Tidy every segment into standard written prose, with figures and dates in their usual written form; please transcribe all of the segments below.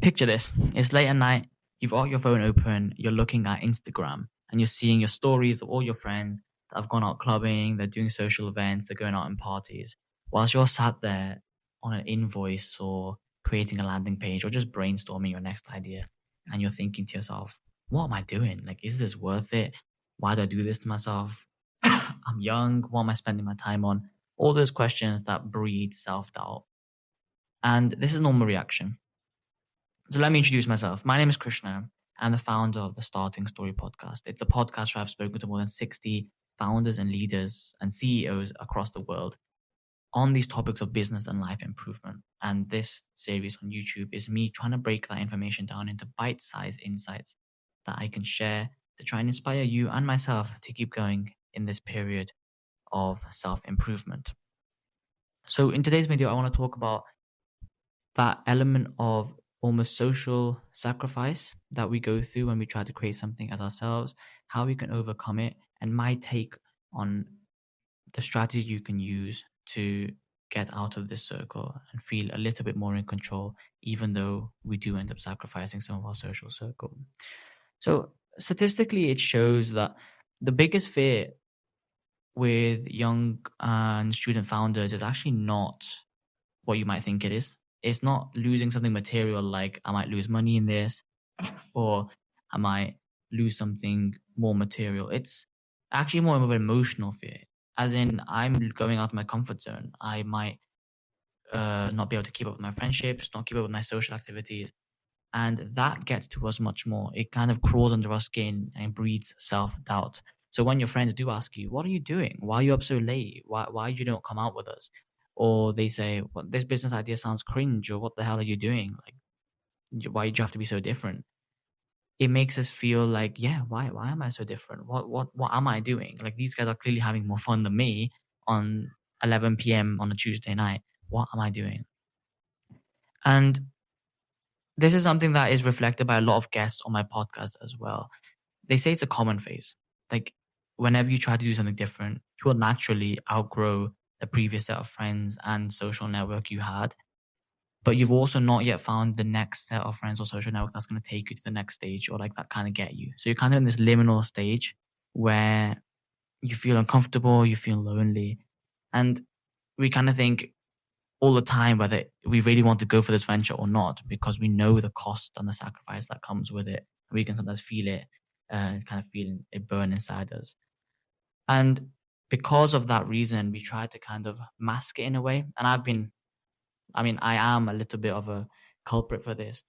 Picture this. It's late at night. You've got your phone open. You're looking at Instagram and you're seeing your stories of all your friends that have gone out clubbing. They're doing social events. They're going out in parties. Whilst you're sat there on an invoice or creating a landing page or just brainstorming your next idea. And you're thinking to yourself, what am I doing? Like, is this worth it? Why do I do this to myself? I'm young. What am I spending my time on? All those questions that breed self-doubt. And this is a normal reaction. So let me introduce myself. My name is Krishna. I'm the founder of the Starting Story podcast. It's a podcast where I've spoken to more than 60 founders and leaders and CEOs across the world on these topics of business and life improvement. And this series on YouTube is me trying to break that information down into bite-sized insights that I can share to try and inspire you and myself to keep going in this period of self-improvement. So in today's video, I want to talk about that element of almost social sacrifice that we go through when we try to create something as ourselves, how we can overcome it, and my take on the strategy you can use to get out of this circle and feel a little bit more in control, even though we do end up sacrificing some of our social circle. So statistically, it shows that the biggest fear with young and student founders is actually not what you might think it is. It's not losing something material like I might lose money in this or I might lose something more material. It's actually more of an emotional fear, as in I'm going out of my comfort zone. I might not be able to keep up with my friendships, not keep up with my social activities. And that gets to us much more. It kind of crawls under our skin and breeds self-doubt. So when your friends do ask you, what are you doing? Why are you up so late? Why you don't come out with us? Or they say, well, this business idea sounds cringe, or what the hell are you doing? Like, why do you have to be so different? It makes us feel like, yeah, why am I so different? What am I doing? Like, these guys are clearly having more fun than me on 11 p.m. on a Tuesday night. What am I doing? And this is something that is reflected by a lot of guests on my podcast as well. They say it's a common phase. Like, whenever you try to do something different, you will naturally outgrow the previous set of friends and social network you had. But you've also not yet found the next set of friends or social network that's going to take you to the next stage, or like that kind of get you. So you're kind of in this liminal stage where you feel uncomfortable, you feel lonely. And we kind of think all the time whether we really want to go for this venture or not, because we know the cost and the sacrifice that comes with it. We can sometimes feel it, kind of feeling it burn inside us. And because of that reason, we try to kind of mask it in a way. And I am a little bit of a culprit for this.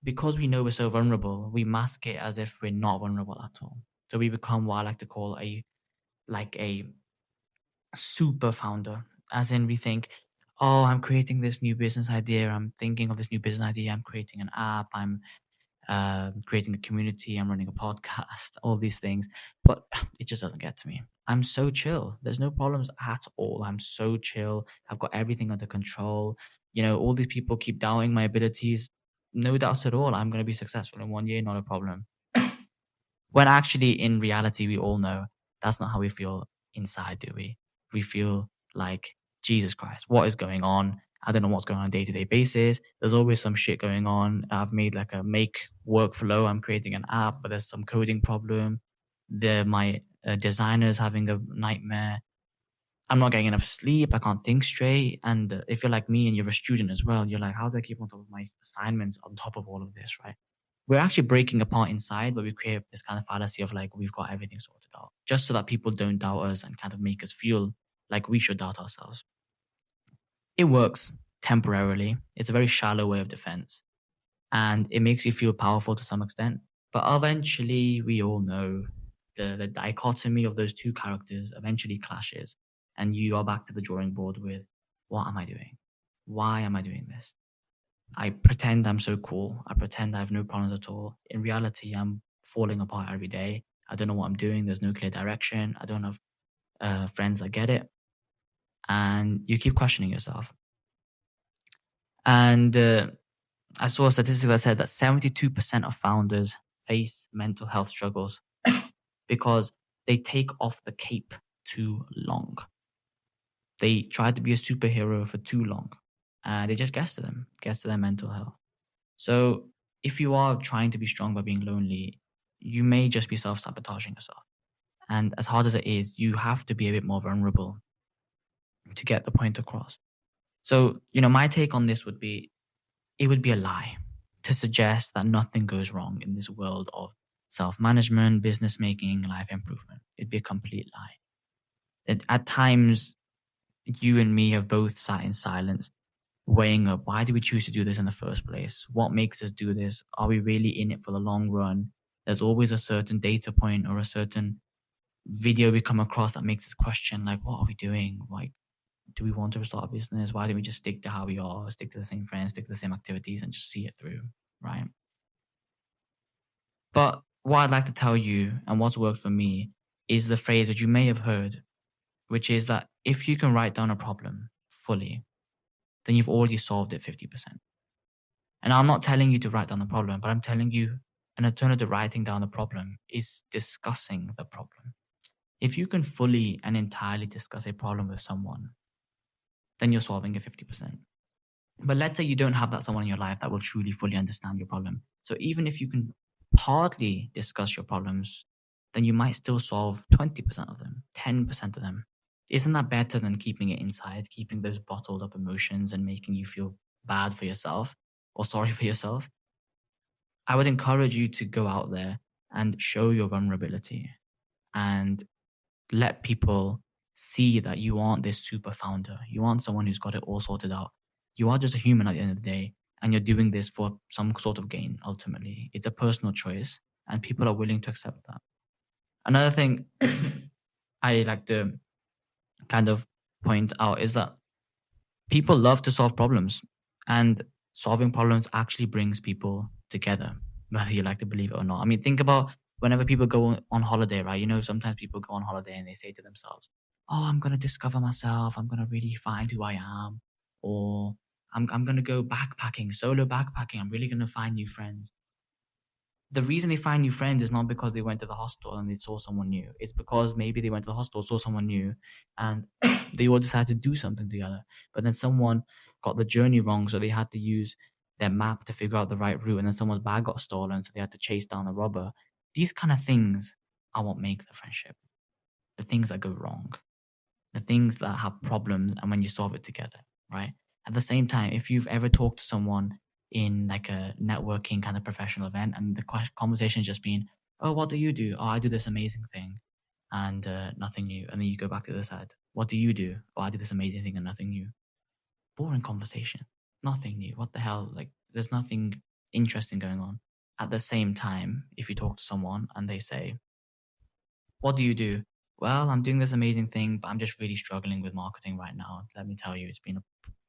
Because we know we're so vulnerable, we mask it as if we're not vulnerable at all. So we become what I like to call a super founder, as in we think, oh, I'm creating this new business idea. I'm thinking of this new business idea. I'm creating an app. I'm creating a community. I'm running a podcast, all these things. But it just doesn't get to me. I'm so chill. There's no problems at all. I'm so chill. I've got everything under control. You know, all these people keep doubting my abilities. No doubts at all. I'm going to be successful in 1 year, not a problem. When actually, in reality, we all know that's not how we feel inside, do we? We feel like, Jesus Christ, what is going on? I don't know what's going on a day-to-day basis. There's always some shit going on. I've made like a make workflow. I'm creating an app, but there's some coding problem. My designer's having a nightmare. I'm not getting enough sleep. I can't think straight. And if you're like me and you're a student as well, you're like, how do I keep on top of my assignments on top of all of this, right? We're actually breaking apart inside, but we create this kind of fallacy of like, we've got everything sorted out, just so that people don't doubt us and kind of make us feel like we should doubt ourselves. It works temporarily. It's a very shallow way of defense, and it makes you feel powerful to some extent. But eventually, we all know the dichotomy of those two characters eventually clashes, and you are back to the drawing board with, what am I doing? Why am I doing this? I pretend I'm so cool. I pretend I have no problems at all. In reality, I'm falling apart every day. I don't know what I'm doing. There's no clear direction. I don't have friends that get it. And you keep questioning yourself. And I saw a statistic that said that 72% of founders face mental health struggles because they take off the cape too long. They try to be a superhero for too long. They just gets to their mental health. So if you are trying to be strong by being lonely, you may just be self-sabotaging yourself. And as hard as it is, you have to be a bit more vulnerable to get the point across. So, my take on this would be it would be a lie to suggest that nothing goes wrong in this world of self management, business making, life improvement. It'd be a complete lie. At times, you and me have both sat in silence, weighing up why do we choose to do this in the first place? What makes us do this? Are we really in it for the long run? There's always a certain data point or a certain video we come across that makes us question, like, what are we doing? Like, do we want to start a business? Why don't we just stick to how we are, stick to the same friends, stick to the same activities, and just see it through, right? But what I'd like to tell you and what's worked for me is the phrase that you may have heard, which is that if you can write down a problem fully, then you've already solved it 50%. And I'm not telling you to write down the problem, but I'm telling you an alternative to writing down the problem is discussing the problem. If you can fully and entirely discuss a problem with someone, then you're solving it 50%. But let's say you don't have that someone in your life that will truly fully understand your problem. So even if you can partly discuss your problems, then you might still solve 20% of them, 10% of them. Isn't that better than keeping it inside, keeping those bottled up emotions and making you feel bad for yourself or sorry for yourself? I would encourage you to go out there and show your vulnerability and let people see that you aren't this super founder. You aren't someone who's got it all sorted out. You are just a human at the end of the day, and you're doing this for some sort of gain, ultimately. It's a personal choice, and people are willing to accept that. Another thing I like to kind of point out is that people love to solve problems, and solving problems actually brings people together, whether you like to believe it or not. I mean, think about whenever people go on holiday, right? Sometimes people go on holiday and they say to themselves, "Oh, I'm gonna discover myself. I'm gonna really find who I am," or I'm gonna go backpacking, solo backpacking. I'm really gonna find new friends. The reason they find new friends is not because they went to the hostel and they saw someone new. It's because maybe they went to the hostel, saw someone new, and they all decided to do something together. But then someone got the journey wrong, so they had to use their map to figure out the right route, and then someone's bag got stolen, so they had to chase down a robber. These kind of things are what make the friendship. The things that go wrong, the things that have problems, and when you solve it together, right? At the same time, if you've ever talked to someone in like a networking kind of professional event and the conversation has just been, "Oh, what do you do?" "Oh, I do this amazing thing," and nothing new. And then you go back to the side. "What do you do?" "Oh, I do this amazing thing," and nothing new. Boring conversation. Nothing new. What the hell? Like, there's nothing interesting going on. At the same time, if you talk to someone and they say, "What do you do?" "Well, I'm doing this amazing thing, but I'm just really struggling with marketing right now. Let me tell you, it's been a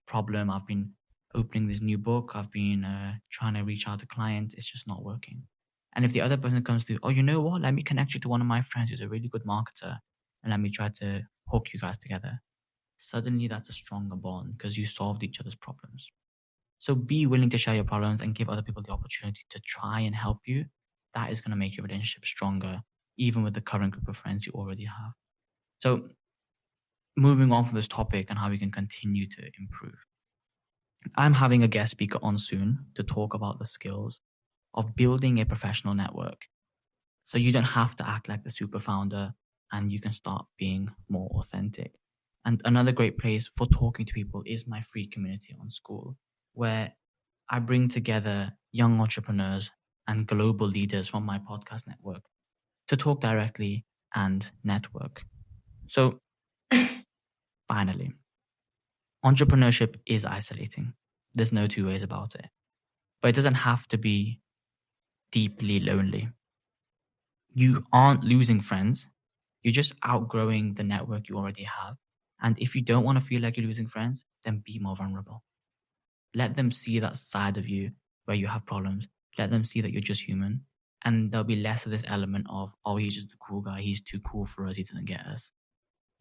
problem. I've been opening this new book. I've been trying to reach out to clients. It's just not working." And if the other person comes to, "Oh, you know what? Let me connect you to one of my friends who's a really good marketer, and let me try to hook you guys together." Suddenly, that's a stronger bond because you solved each other's problems. So be willing to share your problems and give other people the opportunity to try and help you. That is going to make your relationship stronger, even with the current group of friends you already have. So, moving on from this topic and how we can continue to improve, I'm having a guest speaker on soon to talk about the skills of building a professional network. So, you don't have to act like the super founder and you can start being more authentic. And another great place for talking to people is my free community on School, where I bring together young entrepreneurs and global leaders from my podcast network to talk directly and network. So, finally, entrepreneurship is isolating. There's no two ways about it. But it doesn't have to be deeply lonely. You aren't losing friends, you're just outgrowing the network you already have. And if you don't want to feel like you're losing friends, then be more vulnerable. Let them see that side of you where you have problems. Let them see that you're just human. And there'll be less of this element of, "Oh, he's just a cool guy. He's too cool for us. He doesn't get us."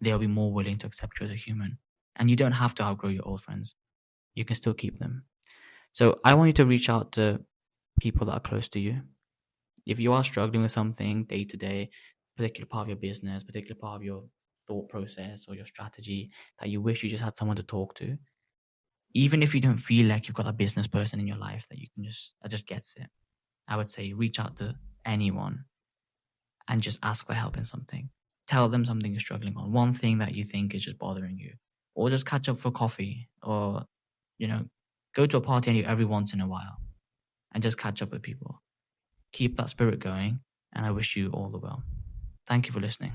They'll be more willing to accept you as a human. And you don't have to outgrow your old friends. You can still keep them. So I want you to reach out to people that are close to you. If you are struggling with something day to day, particular part of your business, particular part of your thought process or your strategy that you wish you just had someone to talk to, even if you don't feel like you've got a business person in your life that just gets it, I would say reach out to anyone and just ask for help in something. Tell them something you're struggling on, one thing that you think is just bothering you, or just catch up for coffee, or you know, go to a party every once in a while and just catch up with people. Keep that spirit going, and I wish you all the well. Thank you for listening.